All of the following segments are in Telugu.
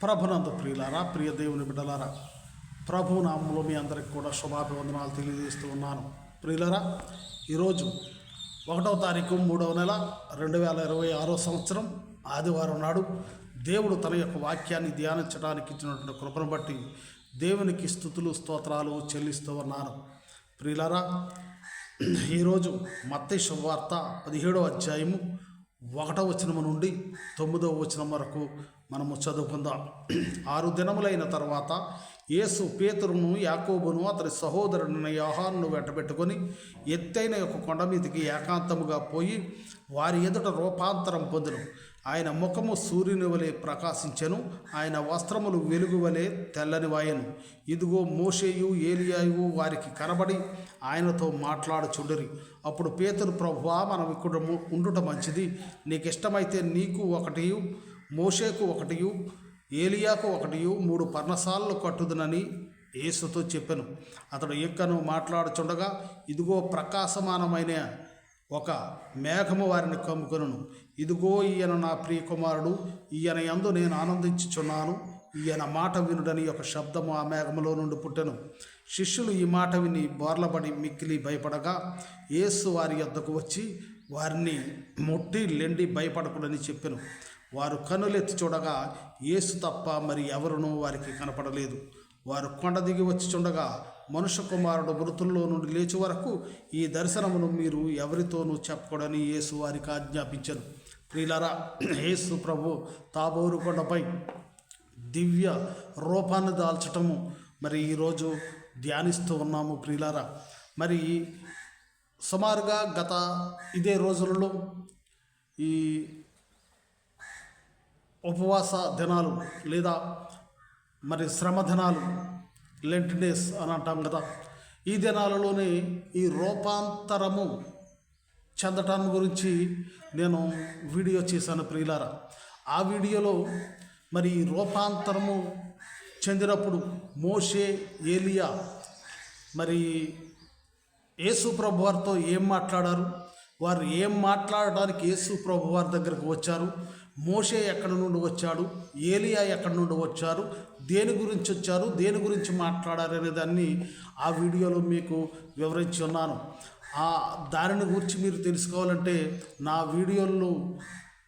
ప్రభునందు ప్రియులారా, ప్రియ దేవుని బిడ్డలారా, ప్రభు నామంలో మీ అందరికి కూడా శుభాభివందనాలు తెలియజేస్తూ ఉన్నాను. ప్రియులారా, ఈరోజు 1వ తారీఖు 3వ నెల 2026 సంవత్సరం ఆదివారం నాడు దేవుడు తన యొక్క వాక్యాన్ని ధ్యానించడానికి ఇచ్చినటువంటి కృపను బట్టి దేవునికి స్తుతులు స్తోత్రాలు చెల్లిస్తూ ఉన్నాను. ప్రియులారా, ఈరోజు మత్తయి శుభవార్త 17వ అధ్యాయము 1వ వచనము నుండి 9వ వచనం వరకు మనము చదువుకుందాం. 6 దినములైన తర్వాత యేసు పేతురును, యాకోబును, అతని సహోదరుడిన యోహానును వెంటబెట్టుకొని ఎత్తైన యొక్క కొండ మీదకి ఏకాంతముగా పోయి వారి ఎదుట రూపాంతరం పొందెను. ఆయన ముఖము సూర్యుని వలె ప్రకాశించెను, ఆయన వస్త్రములు వెలుగు వలె తెల్లనివాయెను. ఇదిగో మోషేయు ఏలియాయు వారికి కనబడి ఆయనతో మాట్లాడుచుండిరి. అప్పుడు పేతురు, ప్రభువా, మనం ఇక్కడ ఉండుట మంచిది. నీకు ఇష్టమైతే నీకు ఒకటియు, మోషేకు ఒకటియు, ఏలియాకు ఒకటియు 3 పర్ణశాలలు కట్టుదునని యేసుతో చెప్పెను. అతడు ఎక్కను మాట్లాడుచుండగా ఇదిగో ప్రకాశమానమైన ఒక మేఘము వారిని కమ్ముకొనును. ఇదిగో ఈయన నా ప్రియకుమారుడు, ఈయన యందు నేను ఆనందించుచున్నాను, ఈయన మాట వినుడని ఒక శబ్దము ఆ మేఘములో నుండి పుట్టెను. శిష్యులు ఈ మాట విని బోర్లబడి మిక్కిలి భయపడగా యేసు వారి యొద్దకు వచ్చి వారిని ముట్టి లెండి భయపడకుడని చెప్పెను. వారు కన్నులెత్తి చూడగా యేసు తప్ప మరి ఎవరునూ వారికి కనపడలేదు. వారు కొండ దిగి వచ్చి చూడగా మనుష్య కుమారుడు మృతుల్లో నుండి లేచి వరకు ఈ దర్శనమును మీరు ఎవరితోనూ చెప్పకూడని యేసు వారికి ఆజ్ఞాపించెను. ప్రియులారా, యేసు ప్రభు తాబోరు కొండపై దివ్య రూపాన్ని దాల్చటము మరి ఈరోజు ధ్యానిస్తూ ఉన్నాము. ప్రియులారా, మరి సుమారుగా గత ఇదే రోజులలో ఈ ఉపవాస దినాలు లేదా మరి శ్రమ దినాలు, లెంట్ డేస్ అని అంటాం కదా, ఈ దినాలలోనే ఈ రూపాంతరము చెందటం గురించి నేను వీడియో చేశాను. ప్రియులారా, ఆ వీడియోలో మరి రూపాంతరము చెందినప్పుడు మోషే, ఏలియా మరి యేసు ప్రభు వారితో ఏం మాట్లాడారు, వారు ఏం మాట్లాడడానికి యేసు ప్రభు వారి దగ్గరకు వచ్చారు, మోషే ఎక్కడి నుండి వచ్చాడు, ఏలియా ఎక్కడి నుండి వచ్చారు, దేని గురించి వచ్చారు, దేని గురించి మాట్లాడారు అనే దాన్ని ఆ వీడియోలో మీకు వివరించి ఉన్నాను. దానిని గురించి మీరు తెలుసుకోవాలంటే నా వీడియోలు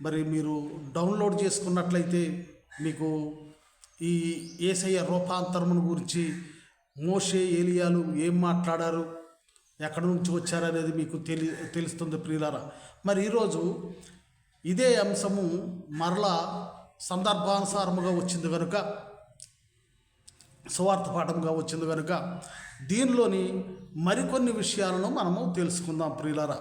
మరి మీరు డౌన్లోడ్ చేసుకున్నట్లయితే మీకు ఈ యేసయ్య రూపాంతరమును గురించి, మోషే ఏలియాలు ఏం మాట్లాడారు, ఎక్కడి నుంచి వచ్చారనేది మీకు తెలుస్తుంది. ప్రియులారా, మరి ఈరోజు ఇదే అంశము మరలా సందర్భానుసారముగా వచ్చింది కనుక, సువార్త పాఠంగా వచ్చింది కనుక దీనిలోని మరికొన్ని విషయాలను మనము తెలుసుకుందాం. ప్రియులారా,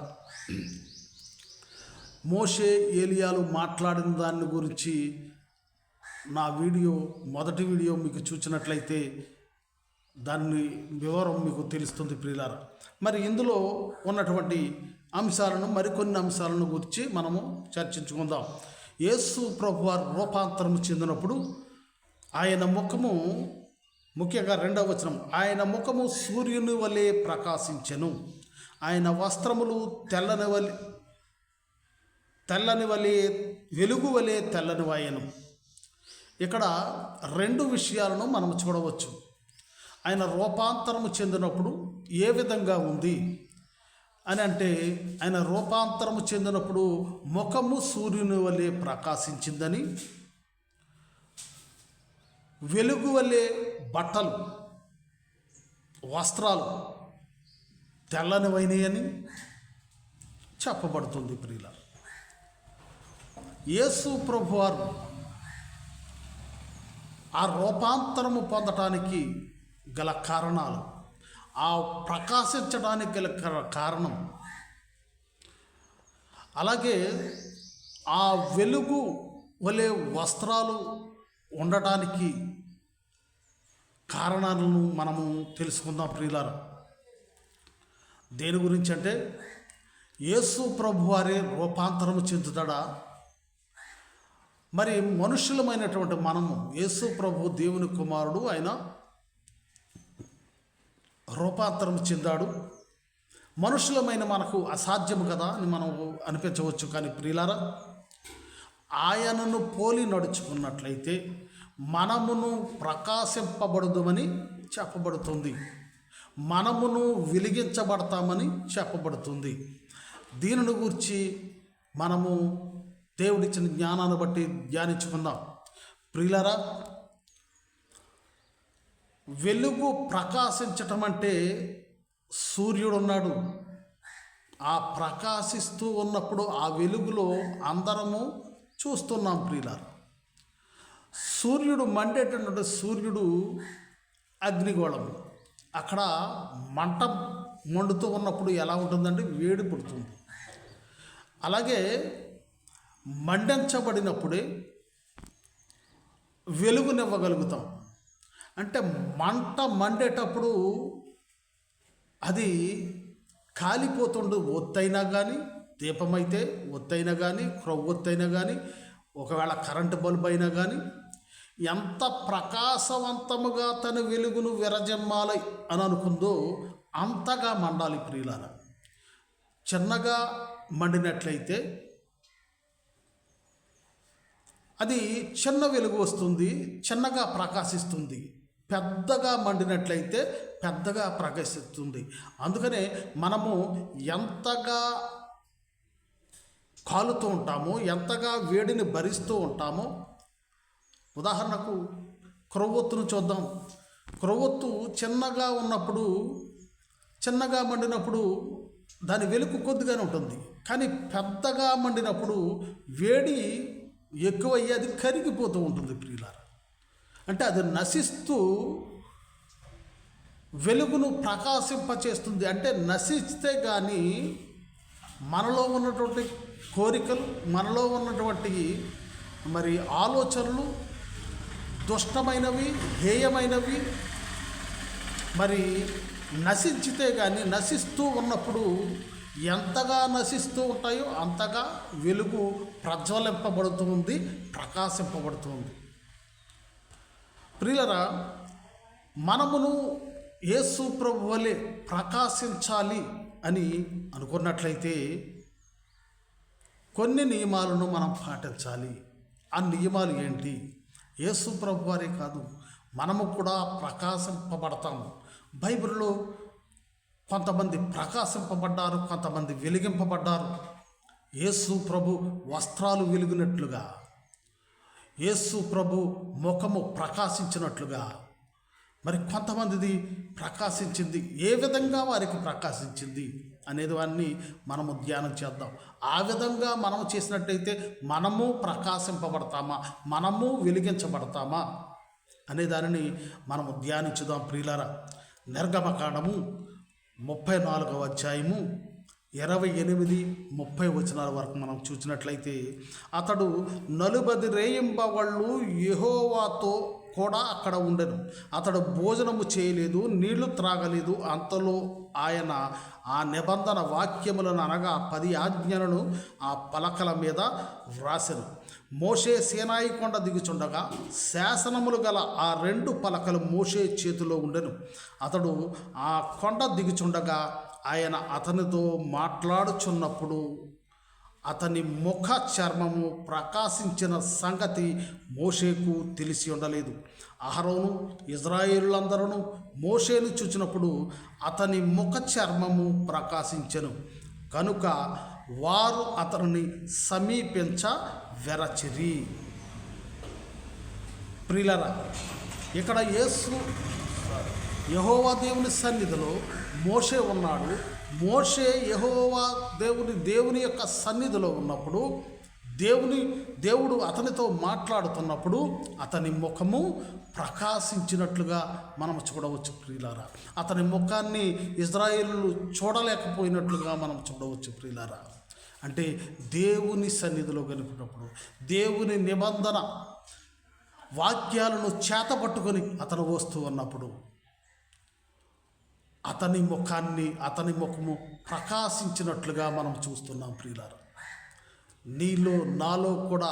మోషే ఏలియాలు మాట్లాడిన దాని గురించి నా వీడియో, మొదటి వీడియో మీకు చూసినట్లయితే దాన్ని వివరం మీకు తెలుస్తుంది. ప్రియులారా, మరి ఇందులో ఉన్నటువంటి అంశాలను, మరికొన్ని అంశాలను గురించి మనము చర్చించుకుందాం. యేసు ప్రభువారు రూపాంతరము చెందినప్పుడు ఆయన ముఖము, ముఖ్యంగా 2వ వచనం, ఆయన ముఖము సూర్యుని వలె ప్రకాశించెను, ఆయన వస్త్రములు తెల్లని వలె వెలుగు వలె తెల్లనివాయెను. ఇక్కడ 2 విషయాలను మనం చూడవచ్చు. ఆయన రూపాంతరము చెందినప్పుడు ఏ విధంగా ఉంది అని అంటే, ఆయన రూపాంతరము చెందినప్పుడు ముఖము సూర్యుని వలె ప్రకాశించిందని, వెలుగు వలె బట్టలు, వస్త్రాలు తెల్లనివైనయని చెప్పబడుతుంది. ప్రియుల, యేసు ప్రభువారు ఆ రూపాంతరము పొందటానికి గల కారణాలు, ఆ ప్రకాశించడానికి గల కారణం, అలాగే ఆ వెలుగు వలె వస్త్రాలు ఉండటానికి కారణాలను మనము తెలుసుకుందాం. ప్రియులారా, దేని గురించి అంటే, యేసు ప్రభువారే రూపాంతరము చెందుతాడా? మరి మనుషులమైనటువంటి మనము, యేసు ప్రభు దేవుని కుమారుడు, ఆయన రూపాంతరం చెందాడు. మనుషులమైన మనకు అసాధ్యము కదా అని మనం అనిపించవచ్చు. కానీ ప్రియులారా, ఆయనను పోలి నడుచుకున్నట్లయితే, మనమును ప్రకాశింపబడదుమని చెప్పబడుతుంది. మనమును వెలిగించబడతామని చెప్పబడుతుంది. దీనిని గురించి మనము దేవుడిచ్చిన జ్ఞానాన్ని బట్టి ధ్యానించుకుందాం. ప్రియులారా, వెలుగు ప్రకాశించటం అంటే సూర్యుడు ఉన్నాడు. ఆ ప్రకాశిస్తూ ఉన్నప్పుడు ఆ వెలుగులో అందరము చూస్తున్నాం. ప్రియులారా, సూర్యుడు మండేటటువంటి సూర్యుడు అగ్నిగోళము. అక్కడ మంట మండుతూ ఉన్నప్పుడు ఎలా ఉంటుందంటే వేడి పుడుతుంది. అలాగే మండించబడినప్పుడే వెలుగునివ్వగలుగుతాం. అంటే మంట మండేటప్పుడు అది కాలిపోతుండు. ఒత్తైనా కానీ, దీపమైతే ఒత్తైనా కానీ, క్రొవ్వొత్తైనా కానీ, ఒకవేళ కరెంటు బల్బు అయినా కానీ, ఎంత ప్రకాశవంతముగా తన వెలుగును విరజమ్మాలి అని అనుకుందో అంతగా మండాలి. ప్రియులారా, చిన్నగా మండినట్లయితే అది చిన్న వెలుగు వస్తుంది, చిన్నగా ప్రకాశిస్తుంది. పెద్దగా మండినట్లయితే పెద్దగా ప్రకాశిస్తుంది. అందుకనే మనము ఎంతగా కాలుతూ ఉంటామో, ఎంతగా వేడిని భరిస్తూ ఉంటామో, ఉదాహరణకు క్రొవ్వొత్తును చూద్దాం. క్రొవ్వొత్తు చిన్నగా ఉన్నప్పుడు, చిన్నగా మండినప్పుడు దాని వెలుగు కొద్దిగానే ఉంటుంది. కానీ పెద్దగా మండినప్పుడు వేడి ఎక్కువయ్యి అది కరిగిపోతూ ఉంటుంది. ప్రియులారా, అంటే అది నశిస్తూ వెలుగును ప్రకాశింపచేస్తుంది. అంటే నశిస్తే కానీ మనలో ఉన్నటువంటి కోరికలు, మనలో ఉన్నటువంటి మరి ఆలోచనలు దుష్టమైనవి, హేయమైనవి మరి నశించితే కానీ, నశిస్తూ ఉన్నప్పుడు ఎంతగా నశిస్తూ ఉంటాయో అంతగా వెలుగు ప్రజ్వలింపబడుతుంది, ప్రకాశింపబడుతుంది. ప్రియులరా, మనమును యేసు ప్రభు వలె ప్రకాశించాలి అని అనుకున్నట్లయితే కొన్ని నియమాలను మనం పాటించాలి. ఆ నియమాలు ఏంటి? యేసు ప్రభు వారే కాదు, మనము కూడా ప్రకాశింపబడతాము. బైబిల్లో కొంతమంది ప్రకాశింపబడ్డారు, కొంతమంది వెలిగింపబడ్డారు. యేసు ప్రభు వస్త్రాలు వెలిగినట్లుగా, యేసు ప్రభు ముఖము ప్రకాశించినట్లుగా మరి కొంతమందిది ప్రకాశించింది. ఏ విధంగా వారికి ప్రకాశించింది అనేది వారిని మనము ధ్యానం చేద్దాం. ఆ విధంగా మనము చేసినట్టయితే మనము ప్రకాశింపబడతామా, మనము వెలిగించబడతామా అనే దానిని మనము ధ్యానించుదాం. ప్రియులారా, నిర్గమకాండము 34వ అధ్యాయము 28-30 వచనాల వరకు మనం చూసినట్లయితే, అతడు 40 రేయింబవళ్ళు యెహోవాతో కూడా అక్కడ ఉండెను. అతడు భోజనము చేయలేదు, నీళ్లు త్రాగలేదు. అంతలో ఆయన ఆ నిబంధన వాక్యములను, అనగా 10 ఆజ్ఞలను ఆ పలకల మీద వ్రాసెను. మోషే సీనాయి కొండ దిగుచుండగా శాసనములు గల ఆ 2 పలకలు మోషే చేతిలో ఉండెను. అతడు ఆ కొండ దిగుచుండగా ఆయన అతనితో మాట్లాడుచున్నప్పుడు అతని ముఖ చర్మము ప్రకాశించిన సంగతి మోషేకు తెలిసి ఉండలేదు. అహరోను ఇజ్రాయేలులందరూ మోషేను చూచినప్పుడు అతని ముఖ చర్మము ప్రకాశించెను కనుక వారు అతనిని సమీపించ వెరచిరి. ప్రియులారా, ఇక్కడ యెహోవా దేవుని సన్నిధిలో మోషే ఉన్నాడు. మోషే యెహోవా దేవుని యొక్క సన్నిధిలో ఉన్నప్పుడు దేవుడు అతనితో మాట్లాడుతున్నప్పుడు అతని ముఖము ప్రకాశించినట్లుగా మనం చూడవచ్చు. ప్రియులారా, అతని ముఖాన్ని ఇజ్రాయేలు చూడలేకపోయినట్లుగా మనం చూడవచ్చు. ప్రియులారా, అంటే దేవుని సన్నిధిలో గడిపినప్పుడు, దేవుని నిబంధన వాక్యాలను చేతపట్టుకొని అతను వస్తూ ఉన్నప్పుడు అతని ముఖము ప్రకాశించినట్లుగా మనం చూస్తున్నాం. ప్రియులారా, నీలో నాలో కూడా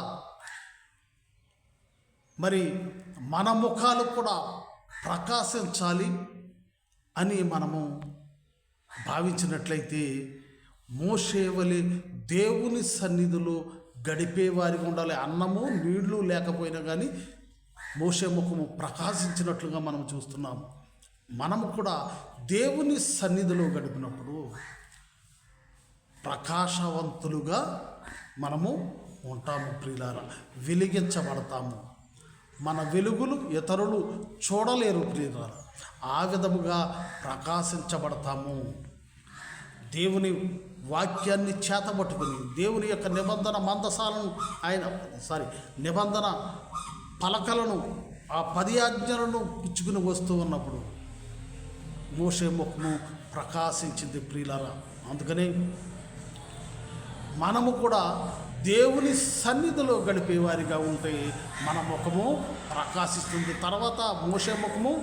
మరి మన ముఖాలు కూడా ప్రకాశించాలి అని మనము భావించినట్లయితే మోషే వలె దేవుని సన్నిధిలో గడిపేవారికి ఉండాలి. అన్నము నీళ్లు లేకపోయినా కానీ మోషే ముఖము ప్రకాశించినట్లుగా మనం చూస్తున్నాము. మనము కూడా దేవుని సన్నిధిలో గడిపినప్పుడు ప్రకాశవంతులుగా మనము ఉంటాము ప్రియులారా, వెలిగించబడతాము. మన వెలుగులు ఇతరులు చూడలేరు ప్రియులారా, ఆ విధముగా ప్రకాశించబడతాము. దేవుని వాక్యాన్ని చేతబట్టుకుని దేవుని యొక్క నిబంధన మందసాలను నిబంధన పలకలను, ఆ 10 ఆజ్ఞలను పుచ్చుకుని వస్తూ ఉన్నప్పుడు మోషే ముఖము ప్రకాశించింది ప్రియులారా. అందుకని మనము కూడా దేవుని సన్నిధిలో గడిపేవారిగా ఉంటే మన ముఖము ప్రకాశిస్తుంది. తర్వాత మోషే ముఖము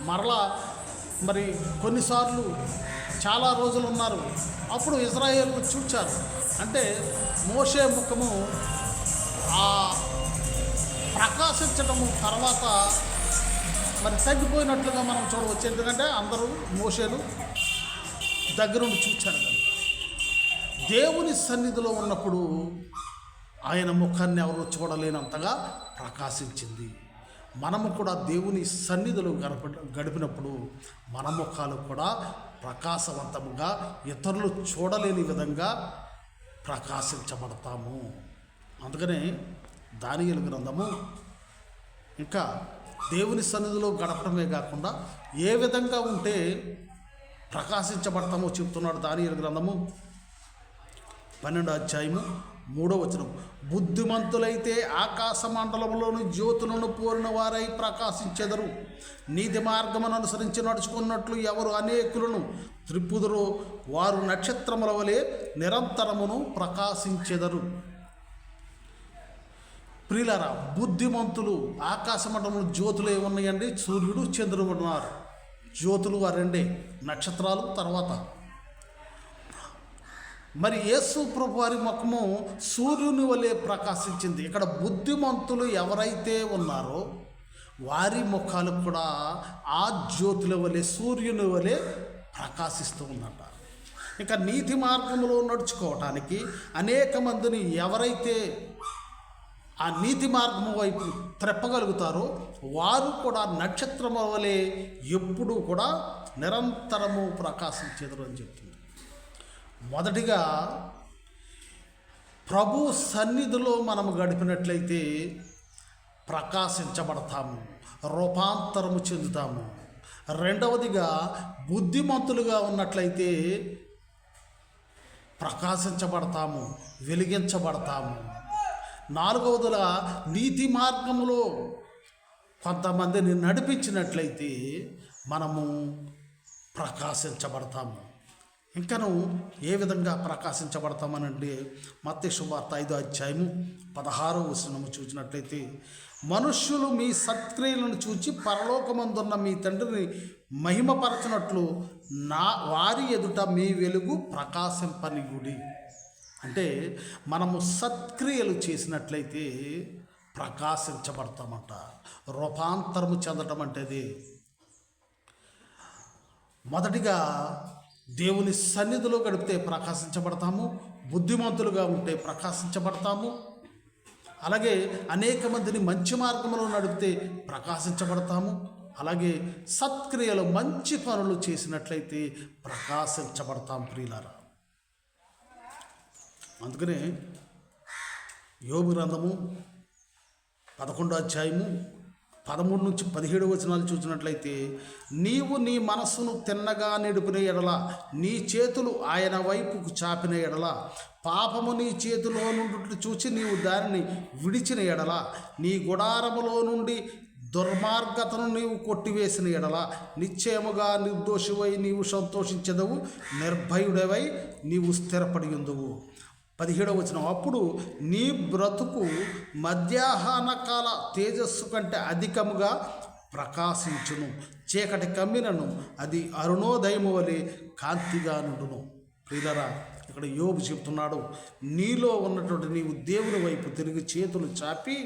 మరలా కొన్నిసార్లు చాలా రోజులు ఉన్నారు, అప్పుడు ఇజ్రాయేలు చూచారు. అంటే మోషే ముఖము ఆ ప్రకాశించడము తర్వాత తగ్గిపోయినట్లుగా మనం చూడవచ్చు. ఎందుకంటే అందరూ మోషేను దగ్గరుండి చూచారు కదా. దేవుని సన్నిధిలో ఉన్నప్పుడు ఆయన ముఖాన్ని ఎవరు చూడలేనంతగా ప్రకాశించింది. మనము కూడా దేవుని సన్నిధిలో గడిపినప్పుడు మన ముఖాలు కూడా ప్రకాశవంతముగా, ఇతరులు చూడలేని విధంగా ప్రకాశించబడతాము. అందుకనే దానియేలు గ్రంథము ఇంకా దేవుని సన్నిధిలో గడపడమే కాకుండా ఏ విధంగా ఉంటే ప్రకాశించబడతామో చెప్తున్నాడు. దానియేలు గ్రంథము 12వ అధ్యాయము 3వ వచనం. బుద్ధిమంతులైతే ఆకాశ మండలంలోని జ్యోతులను పోలిన వారై ప్రకాశించెదరు. నీతి మార్గమును అనుసరించి నడుచుకున్నట్లు ఎవరు అనేకులను త్రిప్పుదురో వారు నక్షత్రముల వలె నిరంతరమును ప్రకాశించెదరు. ప్రియులారా, బుద్ధిమంతులు ఆకాశ మండలంలో జ్యోతులు ఏమున్నాయండి? సూర్యుడు, చంద్రుడు ఉన్నారు. జ్యోతులు ఆ రెండే, నక్షత్రాలు తర్వాత. యేసు ప్రభు వారి ముఖము సూర్యుని వలె ప్రకాశించింది. ఇక్కడ బుద్ధిమంతులు ఎవరైతే ఉన్నారో వారి ముఖాలు కూడా ఆ జ్యోతుల వలె, సూర్యుని వలె ప్రకాశిస్తూ ఉన్నట. ఇక నీతి మార్గంలో నడుచుకోవటానికి అనేక మందిని ఎవరైతే ఆ నీతి మార్గము వైపు త్రెప్పగలుగుతారో వారు కూడా నక్షత్రము వలె ఎప్పుడూ కూడా నిరంతరము ప్రకాశించెదరు అని చెప్తుంది. మొదటిగా ప్రభు సన్నిధిలో మనము గడిపినట్లయితే ప్రకాశించబడతాము, రూపాంతరము చెందుతాము. రెండవదిగా బుద్ధిమంతులుగా ఉన్నట్లయితే ప్రకాశించబడతాము, వెలిగించబడతాము. నాలుగవదిగా నీతి మార్గములో కొంతమందిని నడిపించినట్లయితే మనము ప్రకాశించబడతాము. ఇంకను ఏ విధంగా ప్రకాశించబడతామనంటే మత్తయి సువార్త 5వ అధ్యాయము 16వ వచనము చూసినట్లయితే, మనుష్యులు మీ సత్క్రియలను చూచి పరలోకమందున్న మీ తండ్రిని మహిమపరచినట్లు వారి ఎదుట మీ వెలుగు ప్రకాశింపనియుడి. అంటే మనము సత్క్రియలు చేసినట్లయితే ప్రకాశించబడతామంట. రూపాంతరము చెందటం అంటే మొదటిగా దేవుని సన్నిధిలో గడిపితే ప్రకాశించబడతాము, బుద్ధిమంతులుగా ఉంటే ప్రకాశించబడతాము. అలాగే అనేక మందిని మంచి మార్గంలో నడిపితే ప్రకాశించబడతాము. అలాగే సత్క్రియలు, మంచి పనులు చేసినట్లయితే ప్రకాశించబడతాం ప్రియులారా. అందుకనే యోబు గ్రంథము 11వ అధ్యాయము 13 నుంచి 17 వచనాలు చూసినట్లయితే, నీవు నీ మనస్సును తిన్నగా నిడుపున ఎడల, నీ చేతులు ఆయన వైపుకు చాపిన ఎడల, పాపము నీ చేతిలో నుండి చూచి నీవు దానిని విడిచిన ఎడల, నీ గుడారములో నుండి దుర్మార్గతను నీవు కొట్టివేసిన ఎడల, నిశ్చయముగా నిర్దోషివై నీవు సంతోషించెదవు, నిర్భయుడవై నీవు స్థిరపడి ఉందువు. 17వ వచనం. అప్పుడు నీ బ్రతుకు మధ్యాహ్న కాల తేజస్సు కంటే అధికముగా ప్రకాశించును, చీకటి కమ్మినను అది అరుణోదయము వలె కాంతిగా నుండును. ప్రియులారా, ఇక్కడ యోబు చెప్తున్నాడు, నీలో ఉన్నటువంటి నీవు దేవుని వైపు తిరిగి చేతులు చాపి,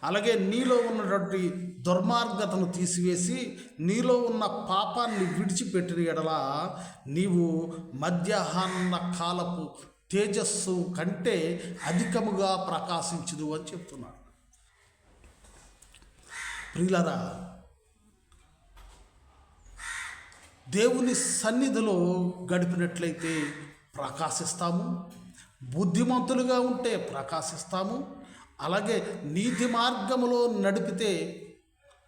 అలాగే నీలో ఉన్నటువంటి దుర్మార్గతను తీసివేసి నీలో ఉన్న పాపాన్ని విడిచిపెట్టిన ఎడల నీవు మధ్యాహ్న కాలపు తేజస్సు కంటే అధికముగా ప్రకాశించదు అని చెప్తున్నాడు. ప్రియులరా, దేవుని సన్నిధిలో గడిపినట్లయితే ప్రకాశిస్తాము. బుద్ధిమంతులుగా ఉంటే ప్రకాశిస్తాము. అలాగే నీతి మార్గములో నడిపితే,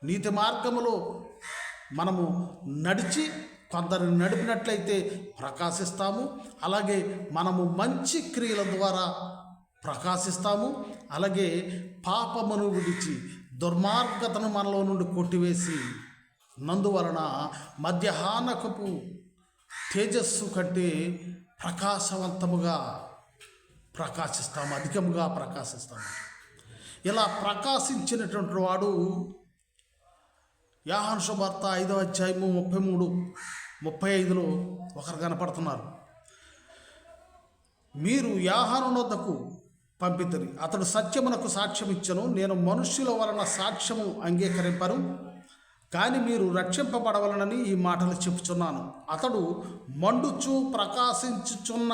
నీతి మార్గములో మనము నడిచి కొందరిని నడిపినట్లయితే ప్రకాశిస్తాము. అలాగే మనము మంచి క్రియల ద్వారా ప్రకాశిస్తాము. అలాగే పాపమును విడిచి దుర్మార్గతను మనలో నుండి కొట్టివేసి నందువలన మధ్యాహ్నకపు తేజస్సు కంటే ప్రకాశవంతముగా ప్రకాశిస్తాము, అధికముగా ప్రకాశిస్తాము. ఇలా ప్రకాశించినటువంటి వాడు యోహాను సువార్త 5వ అధ్యాయము 33, 35లో ఒకరు కనపడుతున్నారు. మీరు యోహాను నొద్దకు పంపితిరి, అతడు సత్యమునకు సాక్ష్యం ఇచ్చెను. నేను మనుష్యుల వలన సాక్ష్యము అంగీకరింపను, కానీ మీరు రక్షింపబడవలనని ఈ మాటలు చెప్పుచున్నాను. అతడు మండుచు ప్రకాశించుచున్న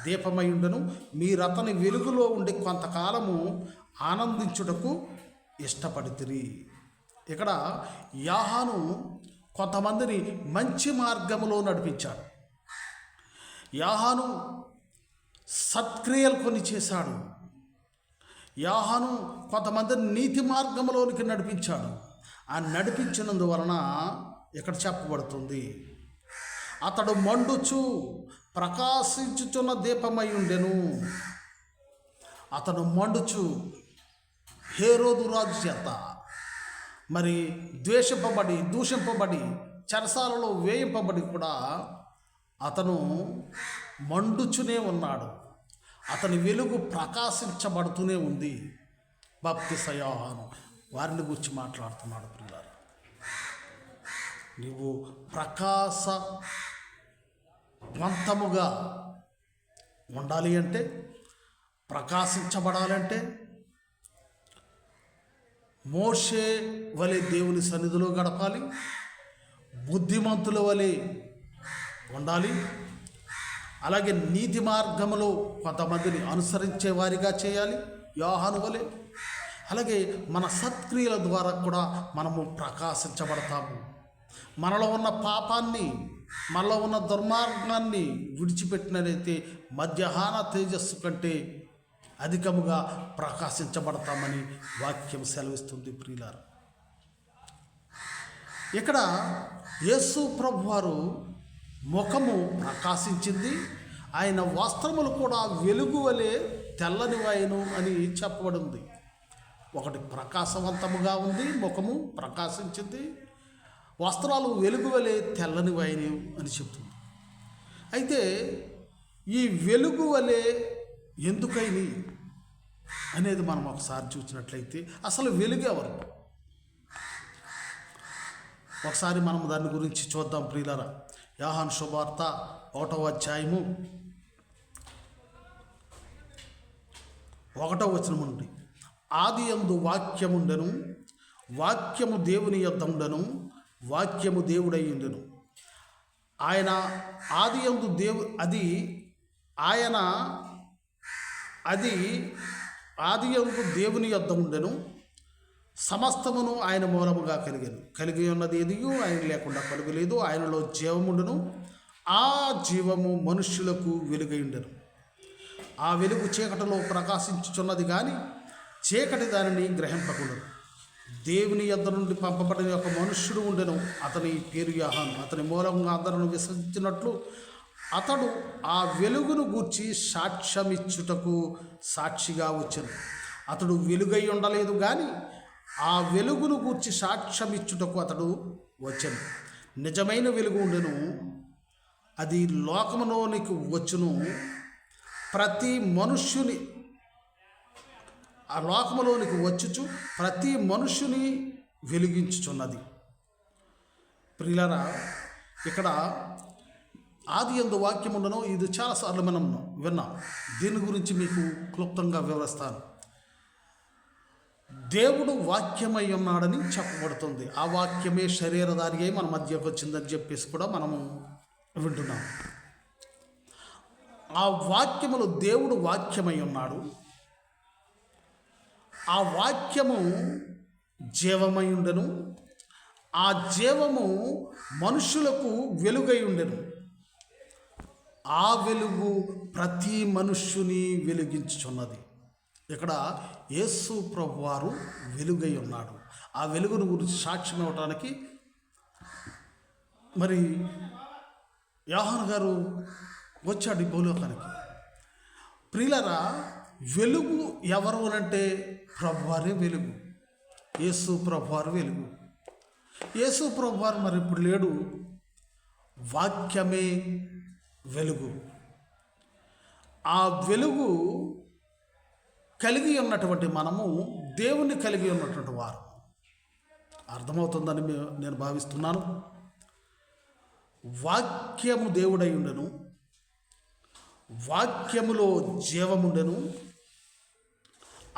దీపమయుండెను. మీరు అతని వెలుగులో ఉండి కొంతకాలము ఆనందించుటకు ఇష్టపడితిరి. ఇక్కడ యోహాను కొంతమందిని మంచి మార్గములో నడిపించాడు. యోహాను సత్క్రియలు కొన్ని చేశాడు. యోహాను కొంతమందిని నీతి మార్గంలోనికి నడిపించాడు. ఆ నడిపించినందువలన ఇక్కడ చెప్పబడుతుంది, అతడు మండుచు ప్రకాశించుచున్న దీపమై ఉండెను. అతడు మండుచు హేరోదు రాజు చేత మరి ద్వేషింపబడి, దూషింపబడి, చెరసాలలో వేయింపబడి కూడా అతను మండుచునే ఉన్నాడు. అతని వెలుగు ప్రకాశించబడుతూనే ఉంది. బాప్తిస్మ యోహాను వారిని గురించి మాట్లాడుతున్నాడు. ప్రియులారా, నీవు ప్రకాశవంతముగా ఉండాలి అంటే, ప్రకాశించబడాలంటే మోషే వలె దేవుని సన్నిధిలో గడపాలి, బుద్ధిమంతుల వలె ఉండాలి. అలాగే నీతి మార్గములో కొంతమందిని అనుసరించే వారిగా చేయాలి యోహాను వలె. అలాగే మన సత్క్రియల ద్వారా కూడా మనము ప్రకాశించబడతాము. మనలో ఉన్న పాపాన్ని, మనలో ఉన్న దుర్మార్గాన్ని విడిచిపెట్టినట్లయితే మధ్యాహ్న తేజస్సు కంటే అధికముగా ప్రకాశించబడతామని వాక్యం సెలవిస్తుంది. ప్రియులారా, ఇక్కడ యేసు ప్రభువారు ముఖము ప్రకాశించింది, ఆయన వస్త్రములు కూడా వెలుగు వలె తెల్లనివాయను అని చెప్పబడింది. ఒకటి ప్రకాశవంతముగా ఉంది, ముఖము ప్రకాశించింది, వస్త్రాలు వెలుగు వలె తెల్లనివాయను అని చెప్తుంది. అయితే ఈ వెలుగు వలె ఎందుకైంది అనేది మనం ఒకసారి చూసినట్లయితే, అసలు వెలుగు ఎవరు? ఒకసారి మనం దాని గురించి చూద్దాం. ప్రియులారా, యోహాను సువార్త 1వ అధ్యాయము 1వ వచనం నుండి, ఆదియందు వాక్యముండెను, వాక్యము దేవుని యొద్ద ఉండెను, వాక్యము దేవుడై ఉండెను. ఆయన ఆదియందు ఆదియందు దేవుని యొద్ద ఉండెను, సమస్తమును ఆయన మూలముగా కలిగి ఉన్నది ఎదియు ఆయన లేకుండా కలుగలేదు. ఆయనలో జీవముండును, ఆ జీవము మనుష్యులకు వెలుగై ఉండెను. ఆ వెలుగు చీకటిలో ప్రకాశించుచున్నది కానీ చీకటి దానిని గ్రహింపకూడదు. దేవుని యొద్ద నుండి పంపబడిన ఒక మనుష్యుడు ఉండెను, అతని పేరు యోహాను. అతని మూలంగా అందరూ విశ్వసించినట్లు అతడు ఆ వెలుగును గూర్చి సాక్ష్యమిచ్చుటకు సాక్షిగా వచ్చెను. అతడు వెలుగై ఉండలేదు కానీ ఆ వెలుగును గూర్చి సాక్ష్యమిచ్చుటకు అతడు వచ్చెను. నిజమైన వెలుగు ఉండెను, అది లోకములోనికి వచ్చును. ప్రతి మనుష్యుని ఆ లోకములోనికి వచ్చుచు ప్రతి మనుష్యుని వెలిగించుచున్నది. ప్రియులారా, ఇక్కడ ఆదియందు వాక్యం ఉండను, ఇది చాలాసార్లు మనం విన్నాం. దీని గురించి మీకు క్లుప్తంగా వివరిస్తాను. దేవుడు వాక్యమై ఉన్నాడని చెప్పబడుతుంది. ఆ వాక్యమే శరీరధారి అయి మన మధ్యకు వచ్చిందని చెప్పేసి కూడా మనము వింటున్నాం. ఆ వాక్యములో దేవుడు వాక్యమై ఉన్నాడు. ఆ వాక్యము జీవమై ఉండెను, ఆ జీవము మనుషులకు వెలుగై ఉండెను, ఆ వెలుగు ప్రతి మనుష్యుని వెలిగించుచున్నది. ఇక్కడ యేసు ప్రభువారు వెలుగై ఉన్నాడు. ఆ వెలుగును గురించి సాక్ష్యం ఇవ్వటానికి మరి యోహాను గారు వచ్చాడు ఈ భూలోకానికి. ప్రియులరా, వెలుగు ఎవరు అనంటే ప్రభువారే వెలుగు. యేసు ప్రభువారు వెలుగు. యేసు ప్రభువారు మరి ఇప్పుడు లేడు. వాక్యమే వెలుగు. ఆ వెలుగు కలిగి ఉన్నటువంటి మనము దేవుని కలిగి ఉన్నటువంటి వారు. అర్థమవుతుందని నేను భావిస్తున్నాను. వాక్యము దేవుడై ఉండెను, వాక్యములో జీవముండెను,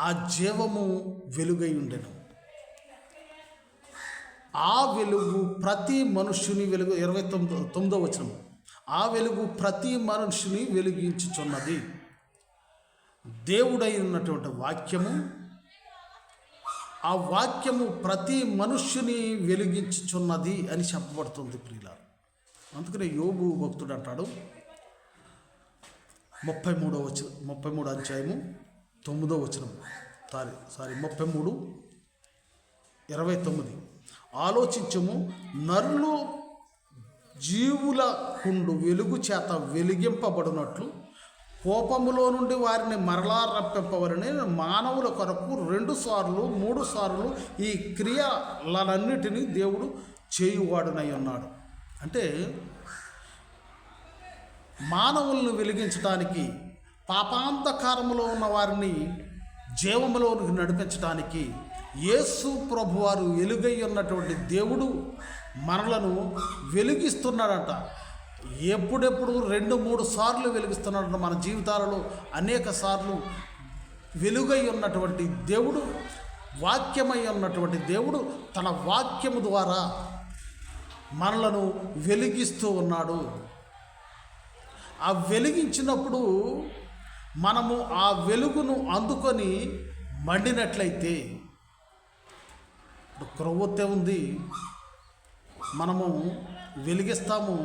ఆ జీవము వెలుగై ఉండెను, ఆ వెలుగు ప్రతి మనుష్యుని వెలుగు. 29వ వచనం, ఆ వెలుగు ప్రతి మనుష్యుని వెలిగించుచున్నది. దేవుడై ఉన్నటువంటి వాక్యము, ఆ వాక్యము ప్రతి మనుష్యుని వెలిగించుచున్నది అని చెప్పబడుతుంది ప్రియులారా. అందుకనే యోబు భక్తుడు అంటాడు 33వ అధ్యాయము 9వ వచనం, 33:29, ఆలోచించము, నరులు జీవుల కుండు వెలుగు చేత వెలిగింపబడినట్లు కోపములో నుండి వారిని మరలా రప్పింపవలని మానవుల కొరకు 2 సార్లు 3 సార్లు ఈ క్రియలన్నిటినీ దేవుడు చేయువాడునై ఉన్నాడు. అంటే మానవులను వెలిగించడానికి, పాపాంధకారములో ఉన్న వారిని జీవములోనికి నడిపించడానికి యేసు ప్రభువారు వెలుగై ఉన్నటువంటి దేవుడు మనలను వెలిగిస్తున్నాడట. ఎప్పుడెప్పుడు 2-3 సార్లు వెలిగిస్తున్నాడు. మన జీవితాలలో అనేక సార్లు వెలుగై ఉన్నటువంటి దేవుడు, వాక్యమై ఉన్నటువంటి దేవుడు తన వాక్యము ద్వారా మనలను వెలిగిస్తూ ఉన్నాడు. ఆ వెలిగించినప్పుడు మనము ఆ వెలుగును అందుకొని మండినట్లయితే, ఇప్పుడు క్రొవ్వొత్తే ఉంది, మనము వెలిగిస్తాము,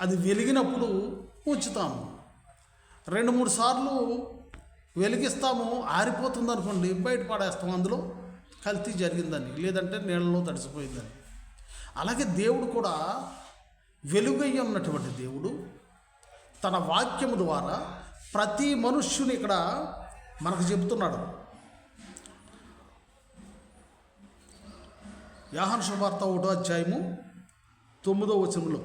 అది వెలిగినప్పుడు ఉంచుతాము. 2-3 సార్లు వెలిగిస్తాము, ఆరిపోతుంది అనుకోండి, బయట పడేస్తాము, అందులో కల్తీ జరిగిందని, లేదంటే నీళ్ళలో తడిసిపోయిందని. అలాగే దేవుడు కూడా వెలుగై ఉన్నటువంటి దేవుడు తన వాక్యము ద్వారా ప్రతి మనుష్యుని ఇక్కడ మనకు చెబుతున్నాడు. యోహాను సువార్త 1వ అధ్యాయము 9వ వచనంలో,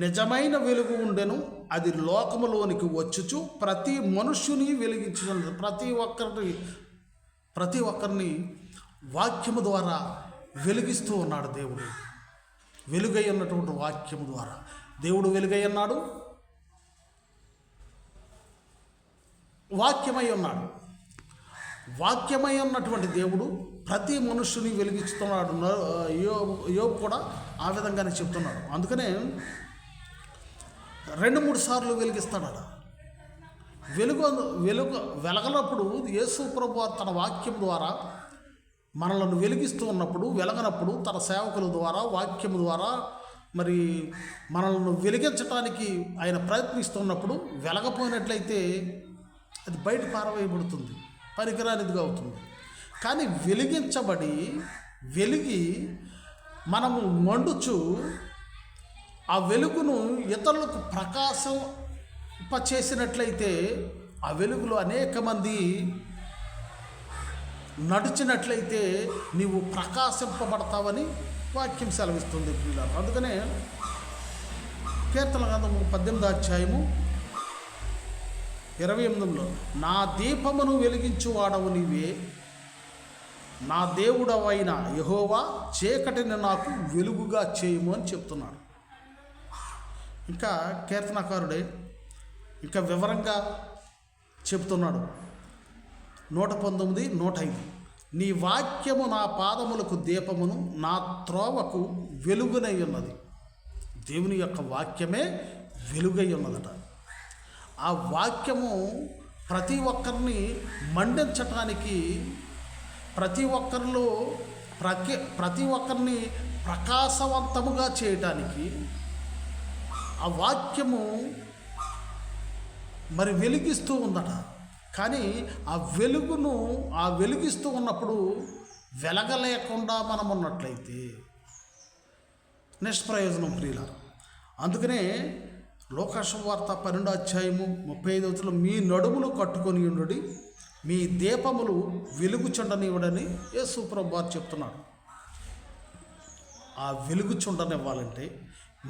నిజమైన వెలుగు ఉండెను, అది లోకములోనికి వచ్చుచు ప్రతి మనుష్యుని వెలిగించుచున్నది. ప్రతి ఒక్కరిని వాక్యము ద్వారా వెలిగిస్తూ ఉన్నాడు దేవుడు. వెలుగై ఉన్నటువంటి వాక్యము ద్వారా దేవుడు వెలుగై ఉన్నాడు, వాక్యమై ఉన్నాడు. వాక్యమై ఉన్నటువంటి దేవుడు ప్రతి మనుష్యుని వెలిగిస్తున్నాడు. యోబు కూడా ఆ విధంగానే చెప్తున్నాడు. అందుకనే 2-3 సార్లు వెలిగిస్తాడట. వెలగనప్పుడు యేసు ప్రభువు తన వాక్యం ద్వారా మనలను వెలిగిస్తూ ఉన్నప్పుడు, వెలగనప్పుడు తన సేవకుల ద్వారా, వాక్యం ద్వారా మరి మనల్ని వెలిగించడానికి ఆయన ప్రయత్నిస్తున్నప్పుడు వెలగపోయినట్లయితే అది బయట పారవేయబడుతుంది, పనికిరానిదిగా అవుతుంది. కానీ వెలిగి మనము మండుచు ఆ వెలుగును ఇతరులకు ప్రకాశింపచేసినట్లయితే, ఆ వెలుగులో అనేక మంది నడిచినట్లయితే నీవు ప్రకాశింపబడతావని వాక్యం సెలవిస్తుంది ప్రియులారా. అందుకనే కీర్తన గ్రంథము 18వ అధ్యాయము 28లో, నా దీపమును వెలిగించువాడవు నీవే, నా దేవుడవైన యెహోవా, చీకటిని నాకు వెలుగుగా చేయము అని చెప్తున్నాడు. ఇంకా కీర్తనకారుడే ఇంకా వివరంగా చెప్తున్నాడు. 119, 105, నీ వాక్యము నా పాదములకు దీపమును, నా త్రోవకు వెలుగునై ఉన్నది. దేవుని యొక్క వాక్యమే వెలుగై ఉన్నదట. ఆ వాక్యము ప్రతి ఒక్కరిని మండించటానికి, ప్రతి ఒక్కరిలో ప్రతి ఒక్కరిని ప్రకాశవంతముగా చేయటానికి ఆ వాక్యము మరి వెలిగిస్తూ ఉందట. కానీ ఆ వెలిగిస్తూ ఉన్నప్పుడు వెలగలేకుండా మనం ఉన్నట్లయితే నిష్ప్రయోజనం ప్రియులారా. అందుకనే లోకాసువార్త 12:35 మీ నడుములు కట్టుకొని ఉండుడి, మీ దీపములు వెలుగుచుండనివ్వడని యేసు ప్రభువు వారు చెప్తున్నాడు. ఆ వెలుగుచుండనివ్వాలంటే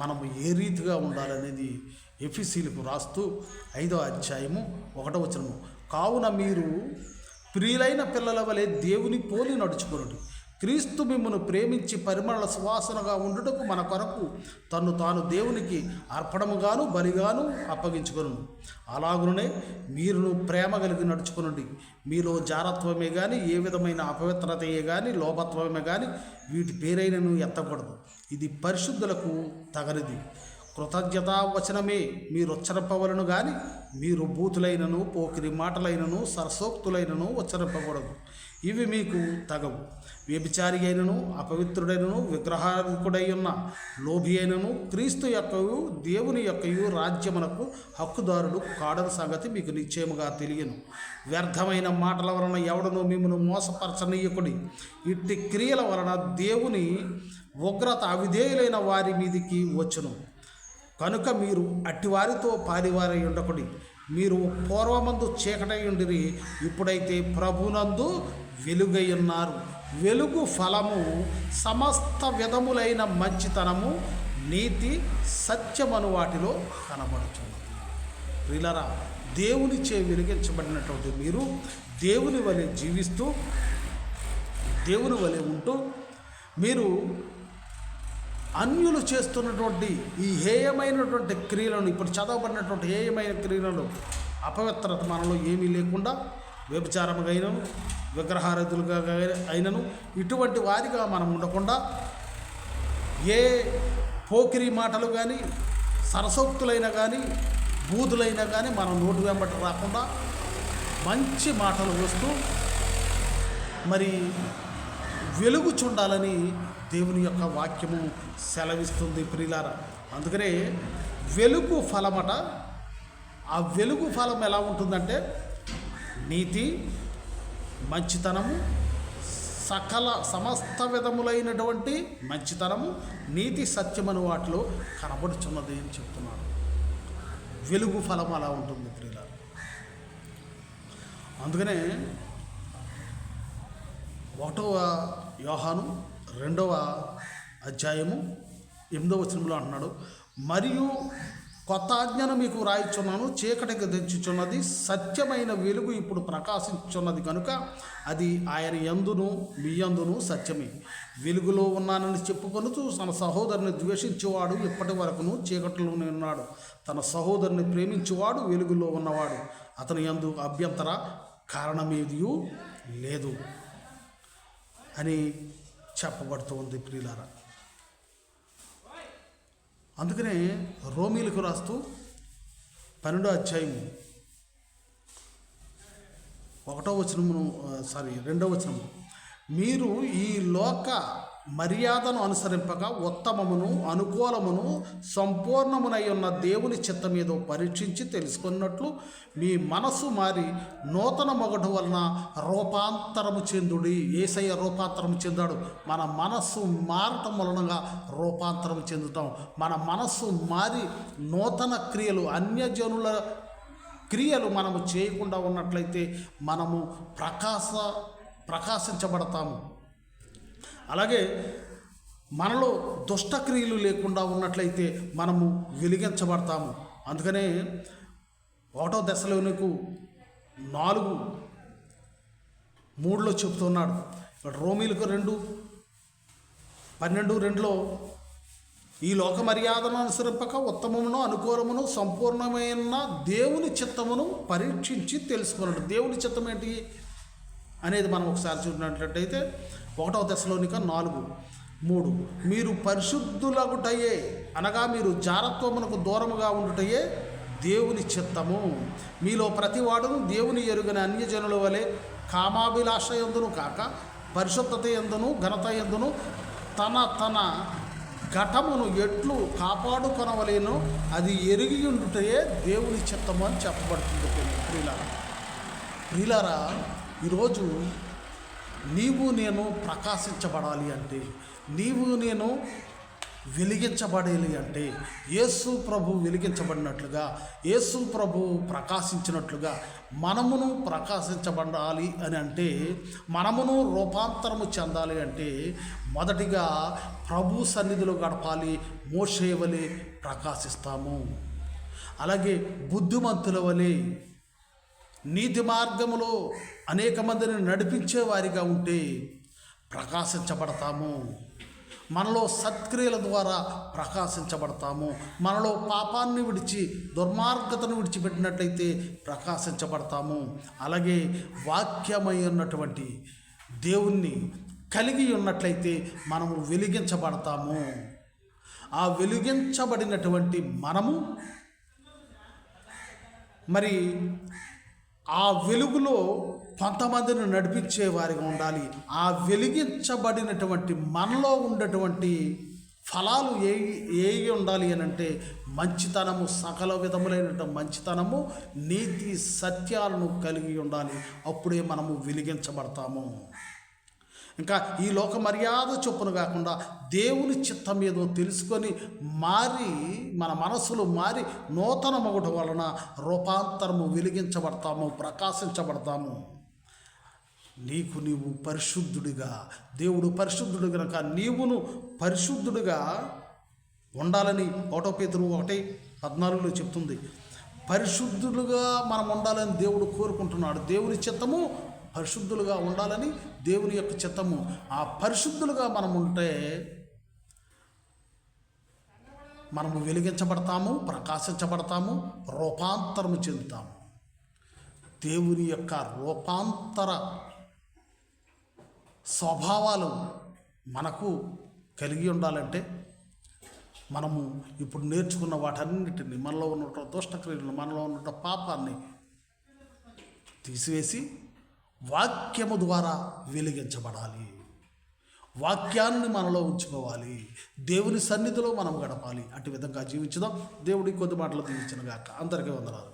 మనము ఏ రీతిగా ఉండాలనేది ఎఫెసీయులకు రాస్తూ 5:1 కావున మీరు ప్రియులైన పిల్లల వలె దేవుని పోలి నడుచుకొనుడి, క్రీస్తు మిమ్మును ప్రేమించి పరిమళ సువాసనగా ఉండుటకు మన కొరకు తాను దేవునికి అర్పణముగాను బలిగాను అప్పగించుకొను. అలాగునే మీరును ప్రేమ కలిగి నడుచుకొనుడి. మీలో జారత్వమే కానీ ఏ విధమైన అపవిత్రతయే కానీ లోపత్వమే కానీ వీటి పేరైనను ఎత్తకూడదు. ఇది పరిశుద్ధులకు తగనిది. కృతజ్ఞతావచనమే మీరు ఉచ్చరింపవలను కానీ మీరు బూతులైనను పోకిరి మాటలైనను సరసోక్తులైనను ఉచ్చరింపకూడదు. ఇవి మీకు తగవు. వ్యభిచారి అయినను అపవిత్రుడైనను విగ్రహాధికుడై ఉన్న లోభి అయినను క్రీస్తు యొక్కయు దేవుని యొక్కయు రాజ్యమునకు హక్కుదారుడు కాడని సంగతి మీకు నిశ్చయముగా తెలియను. వ్యర్థమైన మాటల వలన ఎవడనూ మిమ్మను మోసపరచనీయకుడి. ఇట్టి క్రియల వలన దేవుని ఉగ్రత అవిధేయులైన వారి మీదికి వచ్చును. కనుక మీరు అట్టివారితో పాలివారై ఉండకుడి. మీరు పూర్వమందు చీకటై ఉండిరి, ఇప్పుడైతే ప్రభునందు వెలుగై ఉన్నారు. వెలుగు ఫలము సమస్త విధములైన మంచితనము, నీతి, సత్యమను వాటిలో కనబడుచున్నది. ప్రియులారా, దేవునిచే వెలిగించబడినటువంటి మీరు దేవుని వలె జీవిస్తూ దేవుని వలె ఉంటూ మీరు అన్యులు చేస్తున్నటువంటి ఈ హేయమైనటువంటి క్రియలను, ఇప్పుడు చదవబడినటువంటి హేయమైన క్రియలను, అపవిత్రత మనలో ఏమీ లేకుండా వ్యభిచారముగా అయినను విగ్రహారాధులుగా అయినను ఇటువంటి వారిగా మనం ఉండకుండా ఏ పోకిరి మాటలు కానీ సరసోక్తులైనా కానీ బూదులైనా కానీ మనం నోటి వెంబడి రాకుండా మంచి మాటలు వస్తూ మరి వెలుగు చూడాలని దేవుని యొక్క వాక్యము సెలవిస్తుంది ప్రియులారా. అందుకనే వెలుగు ఫలమట. ఆ వెలుగు ఫలం ఎలా ఉంటుందంటే నీతి, మంచితనము, సమస్త విధములైనటువంటి మంచితనము, నీతి, సత్యమను వాటిలో కనబడుచున్నది అని చెప్తున్నాడు. వెలుగు ఫలం అలా ఉంటుంది ప్రియులారా. అందుకనే 1వ యోహాను 2వ అధ్యాయము 8వ అంటున్నాడు, మరియు కొత్త ఆజ్ఞను మీకు రాయిచున్నాను, చీకటికి తెచ్చుచున్నది సత్యమైన వెలుగు ఇప్పుడు ప్రకాశించున్నది కనుక అది ఆయన యందును మీ యందును సత్యమే. వెలుగులో ఉన్నానని చెప్పుకొనుచు తన సహోదరుని ద్వేషించేవాడు ఇప్పటి వరకును చీకటిలోనే ఉన్నాడు. తన సహోదరుని ప్రేమించేవాడు వెలుగులో ఉన్నవాడు. అతని యందు అభ్యంతర కారణమేదియూ లేదు అని చెప్పబడుతూ ఉంది ప్రియులారా. అందుకనే రోమీలకు రాస్తూ 12వ అధ్యాయము 2వ వచనము మీరు ఈ లోక మర్యాదను అనుసరింపక ఉత్తమమును అనుకూలమును సంపూర్ణమునై ఉన్న దేవుని చిత్తం ఏదో పరీక్షించి తెలుసుకున్నట్లు మీ మనసు మారి నూతన మొగటు వలన రూపాంతరము చెందుడి. యేసయ్య రూపాంతరం చెందాడు. మన మనస్సు మారటం వలనగా రూపాంతరం చెందుతాం. మన మనస్సు మారి నూతన క్రియలు, అన్యజనుల క్రియలు మనము చేయకుండా ఉన్నట్లయితే మనము ప్రకాశించబడతాము. అలాగే మనలో దుష్టక్రియలు లేకుండా ఉన్నట్లయితే మనము వెలిగించబడతాము. అందుకనే 1వ దశలోనికు 4:3 చెప్తున్నాడు. ఇక్కడ రోమీలకు 2:12 ఈ లోక మర్యాదను అనుసరింపక ఉత్తమమును అనుకూలమును సంపూర్ణమైన దేవుని చిత్తమును పరీక్షించి తెలుసుకున్నాడు. దేవుని చిత్తం ఏంటి అనేది మనం ఒకసారి చూసినట్లయితే 1వ దశలోనిక 4:3 మీరు పరిశుద్ధులగుటయే అనగా మీరు జారత్వమునకు దూరముగా ఉండుటయే దేవుని చిత్తము. మీలో ప్రతివాడును దేవుని ఎరుగని అన్యజనుల వలె కామాభిలాషయందును కాక పరిశుద్ధత యందును ఘనత యందును తన ఘటమును ఎట్లు కాపాడుకొనవలేను అది ఎరిగి ఉండుటే దేవుని చిత్తము అని చెప్పబడుతుంది. ప్రియులారా, ఈరోజు నీవు నేను ప్రకాశించబడాలి అంటే, నీవు నేను వెలిగించబడాలి అంటే, యేసు ప్రభు వెలిగించబడినట్లుగా, యేసు ప్రభు ప్రకాశించినట్లుగా మనమును ప్రకాశించబడాలి అని అంటే, మనమును రూపాంతరము చెందాలి అంటే, మొదటిగా ప్రభు సన్నిధిలో గడపాలి. మోషే వలె ప్రకాశిస్తాము. అలాగే బుద్ధిమంతుల వలె నీతి మార్గములో అనేక మందిని నడిపించే వారిగా ఉంటే ప్రకాశించబడతాము. మనలో సత్క్రియల ద్వారా ప్రకాశించబడతాము. మనలో పాపాన్ని విడిచి దుర్మార్గతను విడిచిపెట్టినట్లయితే ప్రకాశించబడతాము. అలాగే వాక్యమై ఉన్నటువంటి దేవుణ్ణి కలిగి ఉన్నట్లయితే మనము వెలిగించబడతాము. ఆ వెలిగించబడినటువంటి మనము మరి ఆ వెలుగులో కొంతమందిని నడిపించే వారిగా ఉండాలి. ఆ వెలిగించబడినటువంటి మనలో ఉన్నటువంటి ఫలాలు ఏ ఉండాలి అని అంటే, మంచితనము, సకల విధములైన మంచితనము, నీతి, సత్యాలను కలిగి ఉండాలి. అప్పుడే మనము వెలిగించబడతాము. ఇంకా ఈ లోక మర్యాద చొప్పున కాకుండా దేవుని చిత్తం ఏదో తెలుసుకొని మన మనసులు మారి నూతన మొగట వలన రూపాంతరము వెలిగించబడతాము, ప్రకాశించబడతాము. నీవు పరిశుద్ధుడిగా, దేవుడు పరిశుద్ధుడు కనుక నీవును పరిశుద్ధుడిగా ఉండాలని 1 పేతురు 1:14 చెప్తుంది. పరిశుద్ధులుగా మనం ఉండాలని దేవుడు కోరుకుంటున్నాడు. దేవుని చిత్తము పరిశుద్ధులుగా ఉండాలని దేవుని యొక్క చిత్తము. ఆ పరిశుద్ధులుగా మనం ఉంటే మనము వెలిగించబడతాము, ప్రకాశించబడతాము, రూపాంతరము చెందుతాము. దేవుని యొక్క రూపాంతర స్వభావాలు మనకు కలిగి ఉండాలంటే మనము ఇప్పుడు నేర్చుకున్న వాటన్నిటిని, మనలో ఉన్న దుష్టక్రియలను, మనలో ఉన్న పాపాన్ని తీసివేసి వాక్యము ద్వారా వెలిగించబడాలి. వాక్యాన్ని మనలో ఉంచుకోవాలి. దేవుని సన్నిధిలో మనం గడపాలి. అటు విధంగా జీవించుదాం. దేవుడి కొద్ది మాటలు దీవించును గాక. అందరికీ వందనాలు.